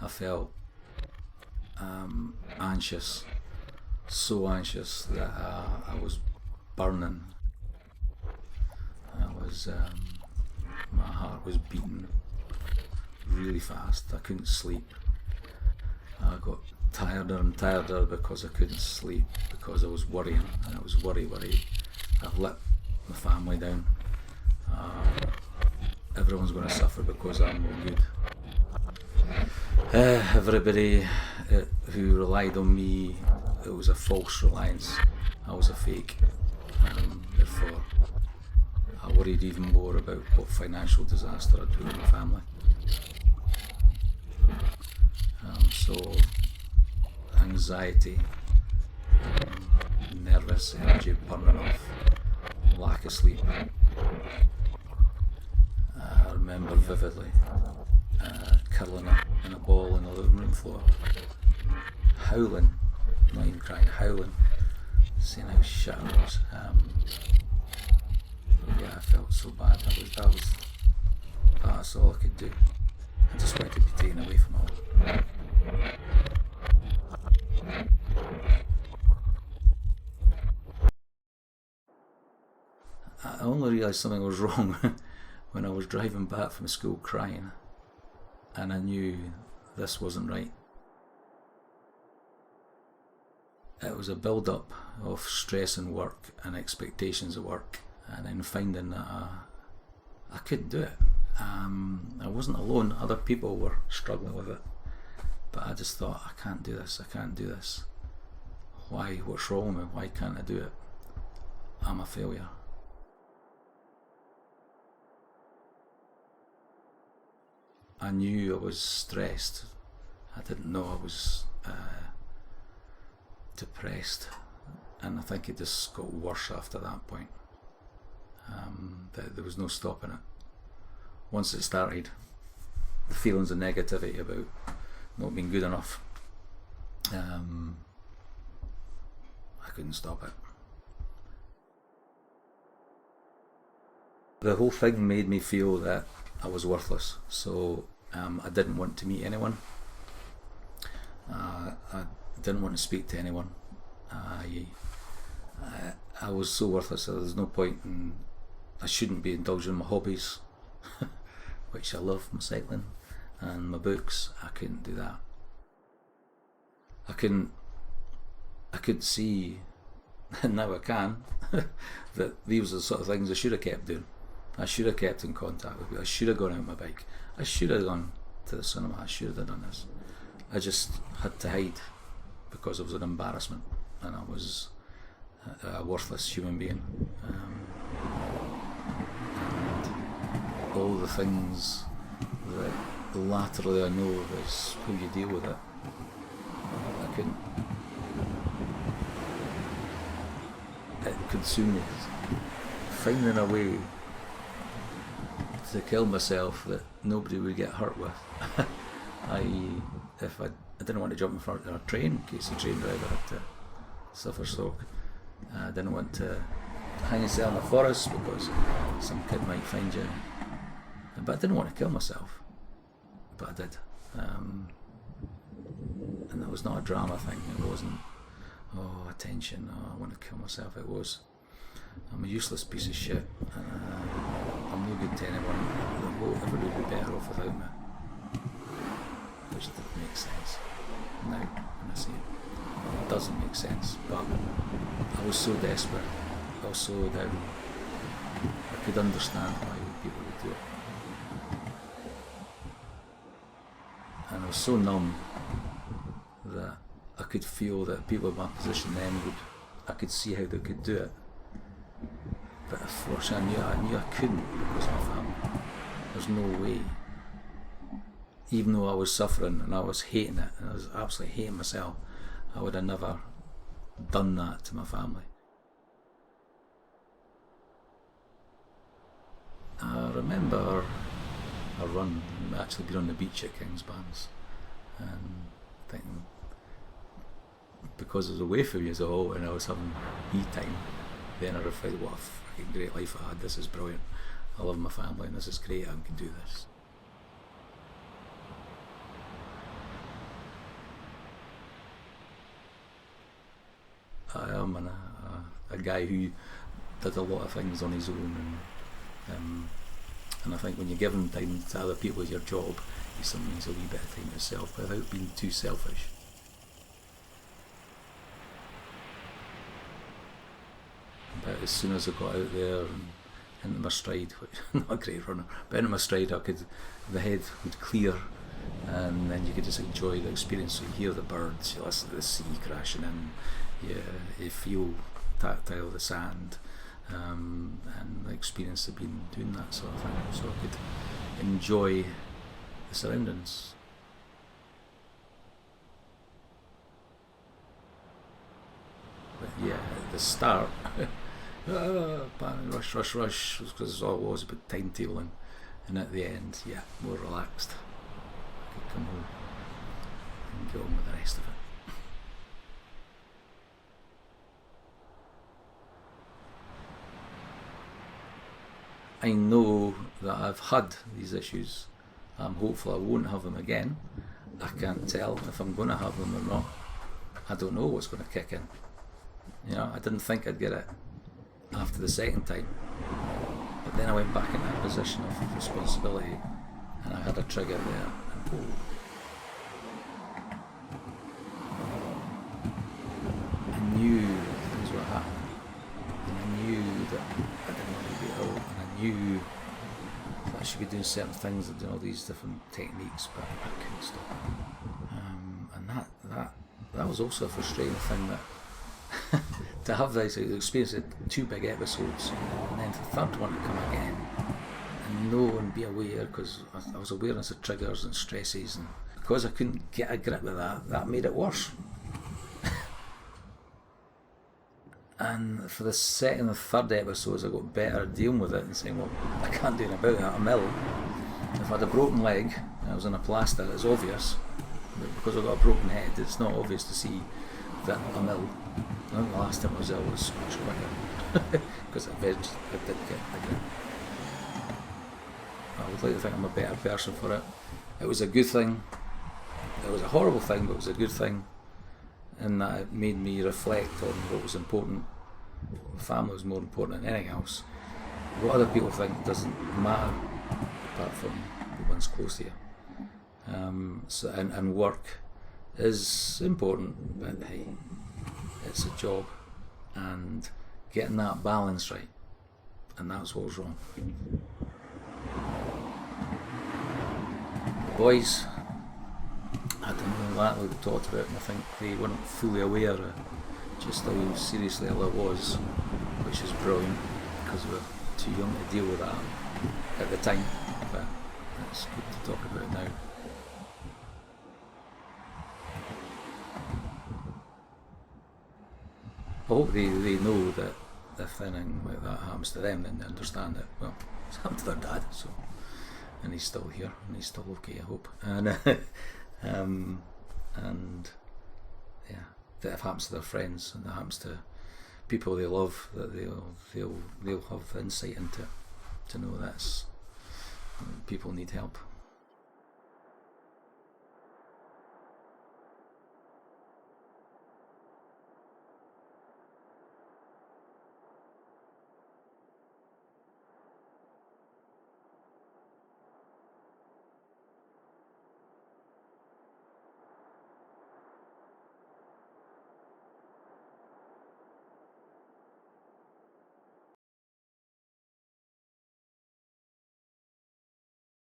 I felt anxious, so anxious that I was burning. My heart was beating really fast. I couldn't sleep. I got tireder and tireder because I couldn't sleep, because I was worrying, and I was worried. I've let my family down. Everyone's going to suffer because I'm no good. Everybody who relied on me, it was a false reliance. I was a fake. Therefore, I worried even more about what financial disaster I'd put in my family. So, anxiety, nervous energy burning off, lack of sleep. I remember vividly curling up in a ball on the living room floor, howling, not even crying, howling, saying how shit I was. Yeah, I felt so bad. That's all I could do. I just wanted to be taken away from all. I only realised something was wrong when I was driving back from school crying, and I knew this wasn't right. It was a build-up of stress in work and expectations of work, and then finding that I couldn't do it. I wasn't alone. Other people were struggling with it, but I just thought, I can't do this. Why? What's wrong with me? Why can't I do it? I'm a failure. I knew I was stressed. I didn't know I was depressed, and I think it just got worse after that point. There was no stopping it. Once it started, the feelings of negativity about not being good enough, I couldn't stop it. The whole thing made me feel that I was worthless, so I didn't want to meet anyone. I didn't want to speak to anyone. I was so worthless that there's no point in, I shouldn't be indulging in my hobbies, which I love, my cycling and my books. I couldn't do that. I could see, and now I can, that these are the sort of things I should have kept doing. I should have kept in contact with people. I should have gone out on my bike. I should have gone to the cinema. I should have done this. I just had to hide because it was an embarrassment, and I was a worthless human being. And all the things that laterally I know is how you deal with it. I couldn't. It consumed me. Finding a way to kill myself that nobody would get hurt with. If I didn't want to jump in front of a train in case the train driver had to suffer stroke. I didn't want to hang yourself in the forest because some kid might find you. But I didn't want to kill myself. But I did. And it was not a drama thing. It wasn't, oh, attention, oh, I want to kill myself. It was, I'm a useless piece of shit. I'm no good to anyone. Everybody would be better off without me. Which didn't make sense. Now, when I see it, it doesn't make sense. But I was so desperate. I was so down. I could understand why people would do it. And I was so numb that I could feel that people in my position then I could see how they could do it. But unfortunately I knew I couldn't because of my family. There's no way. Even though I was suffering and I was hating it and I was absolutely hating myself, I would have never done that to my family. I remember a run, actually being on the beach at Kingsbands, and thinking, because I was away from you all and I was having me time, then I reflected, what a fucking great life I had, this is brilliant, I love my family and this is great, I can do this. and a guy who did a lot of things on his own, and I think when you're giving time to other people as your job, you sometimes needs a wee bit of time to yourself without being too selfish. But as soon as I got out there and into my stride, not a great runner, but into my stride, the head would clear, and then you could just enjoy the experience. So you hear the birds, you listen to the sea crashing in, you feel tactile the sand, and the experience of being doing that sort of thing. So I could enjoy the surroundings. But yeah, at the start, rush, because it was about timetabling, and at the end, yeah, more relaxed. I could come home and get on with the rest of it. I know that I've had these issues. I'm hopeful I won't have them again. I can't tell if I'm going to have them or not. I don't know what's going to kick in. You know, I didn't think I'd get it after the second time, but then I went back in that position of responsibility, and I had a trigger there, and I knew things were happening, and I knew that I didn't want to be ill, and I knew that I should be doing certain things and doing all these different techniques, but I couldn't stop it. And that was also a frustrating thing, that to have this experience of 2 big episodes, and then the third one to come again, and know and be aware, because I was awareness of triggers and stresses, and because I couldn't get a grip with that made it worse. And for the second and third episodes, I got better at dealing with it and saying, well, I can't do anything about it, I'm ill. If I had a broken leg and I was in a plaster, it's obvious, but because I've got a broken head, it's not obvious to see that I'm ill. I think the last time I was ill was much quicker, because I did get the grip. I would like to think I'm a better person for it. It was a good thing. It was a horrible thing, but it was a good thing, in that it made me reflect on what was important. Family was more important than anything else. What other people think doesn't matter, apart from the ones close to you. And work is important, but hey, it's a job, and getting that balance right, and that's what was wrong. The boys, I don't know that we talked about, and I think they weren't fully aware of just how seriously ill it was, which is brilliant, because we were too young to deal with that at the time, but it's good to talk about it now. I hope they know that if anything like that happens to them, then they understand that, well, it's happened to their dad, so, and he's still here, and he's still okay, I hope. And yeah, that if it happens to their friends, and that happens to people they love, that they'll have insight into, to know that people need help.